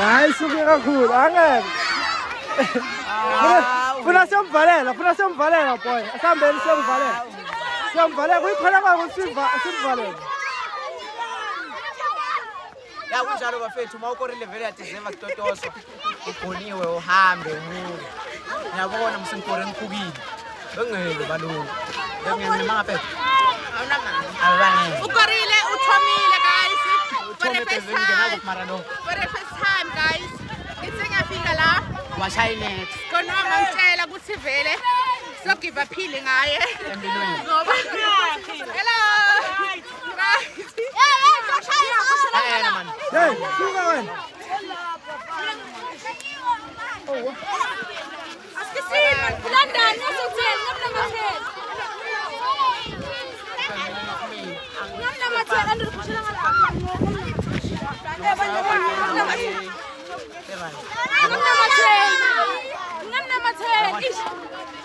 Hayi suke kakhulu angeke. Funa siyomvalela boy. Asihambeni siyomvalela. Siyomvalela kuyiphela kwako simvalele. Ya kunjalo bafethu mawukorile vele yadizeva kutotoso. Ugoniwe uhambe umuke. Ngiyabona msinkore nikhukile. Bengeke balungu. Bengeke mangaphethe. Awuna mama. Abanye. Ukorile uthomile guys. For the first time. For the first time guys. Ngithe ngiyafika la. Washayine. Khona ngangitshela ukuthi vele sogive phile ngaye. Empilweni. Ngoba hello. Hey, suka wena. Askisiin London hotel number 10. Number 10 andu kushila ngala. Number 10. Number 10.